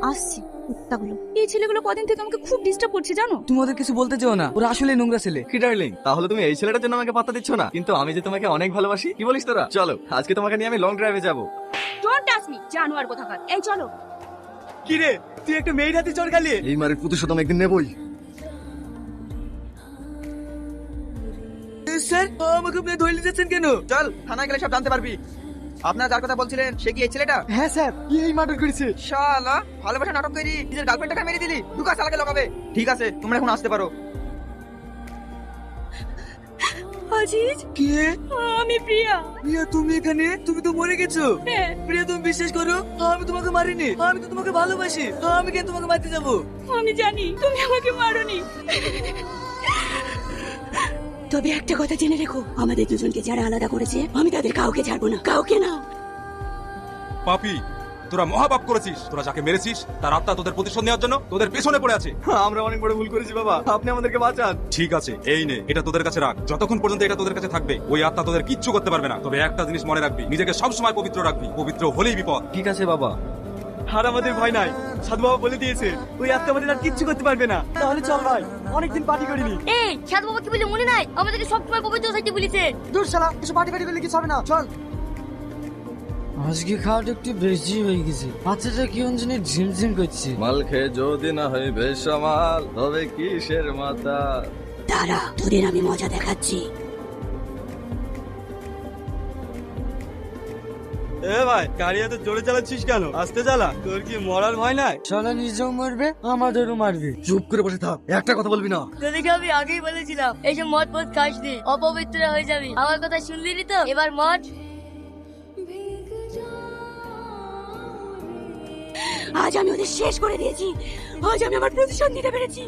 আসছি কুত্তাগুলো। এই ছেলেগুলো কদিন থেকে আমাকে খুব ডিস্টার্ব করছে জানো। তুমি ওদের কিছু বলতে চাও না, ওরা আসলে নোংরা ছেলে। কি ডার্লিং, তাহলে তুমি এই ছেলেটার জন্য আমাকে পাত্তা দিচ্ছ না, কিন্তু আমি যে তোমাকে অনেক ভালোবাসি। কি বলিস তোরা? চলো আজকে তোমাকে নিয়ে আমি লং ড্রাইভে যাবো। ডোন্ট টাচ মি জানোয়ার কোথাকার। এই চলো। কি রে, তুই একটা মেয়ের হাতে চড় খালি? এই মারের প্রতিশোধ আমি একদিন নেবই। স্যার, আমাকে আপনি ধরে নিয়ে যাচ্ছেন কেন? চল থানায় গেলে সব জানতে পারবি। আপনারা যার কথা বলছিলেন সে কি এই ছেলেটা? হ্যাঁ স্যার, এই মার্ডার করেছে। শালা ভালোবাসা নাটক করি নিজের গার্লফ্রেন্ডটাকে মেরে দিলি। দুকা শালাকে লগাবে। ঠিক আছে তোমরা এখন আসতে পারো। আজিজ, কে? আমি প্রিয়া। প্রিয়া, তুমি এখানে? তুমি তো মরে গেছো। হ্যাঁ। প্রিয়া, তুমি বিশ্বাস করো, আমি তোমাকে মারিনি। আমি তো তোমাকে ভালোবাসি। আমি কেন তোমাকে মারতে যাবো? আমি জানি তুমি আমাকে মারোনি, তবে একটা কথা জেনে রেখো, আমাদের দুজনকে যারা আলাদা করেছে আমি তাদের কাউকে ছাড়বো না, কাউকে না। পাপি, তোরা মহাপাপ করেছিস। তোরা যাকে মেরেছিস তার আত্মা তোদের প্রতিশোধ নেওয়ার জন্য তোদের পেছনে পড়ে আছে। আমরা অনেক বড় ভুল করেছি বাবা, আপনি আমাদেরকে বাঁচান। ঠিক আছে, এই নে, এটা তোদের কাছে রাখ। যতক্ষণ পর্যন্ত এটা তোদের কাছে থাকবে ওই আত্মা তোদের কিচ্ছু করতে পারবে না। তবে একটা জিনিস মনে রাখবি, নিজেকে সবসময় পবিত্র রাখবি। পবিত্র হলেই বিপদ। ঠিক আছে বাবা। আর আমাদের ভয় নাই, সাধু বাবা বলে দিয়েছে ওই আত্মা আমাদের আর কিচ্ছু করতে পারবে না। তাহলে চল ভাই, অনেকদিন পার্টি করিনি। এই সাধু বাবা কি বলে মনে নাই? আমাদেরকে সবসময় পবিত্র থাকতে বলেছে। দূর শালা, কিছু পার্টি করলে কিছু হবে না, চল। আজকে খাওয়াটা একটু বেশি হয়ে গেছে। বাচ্চাটা কি জানি ঝিমঝিম করছে। মাল খেয়ে যদি না হয় বেসামাল, তবে কিসের মাথা? দাঁড়া, তোদের আমি মজা দেখাচ্ছি। এ ভাই, গাড়ি এত জোরে চালাচ্ছিস কেন? আস্তে চালা, তোর কি মরার ভয় নাই? শালা নিজেও মারবে, আমাদেরও মারবে। চুপ করে বসে থাক, একটা কথা বলবি না। তোদেরকে আমি আগেই বলেছিলাম এইসব মদ পদ খাস নি, অপবিত্র হয়ে যাবি। আমার কথা শুনলি নি তো? এবার মদ। আজ আমি ওদের শেষ করে দিয়েছি। আজ আমি আমার প্রতিশোধ নিতে পেরেছি।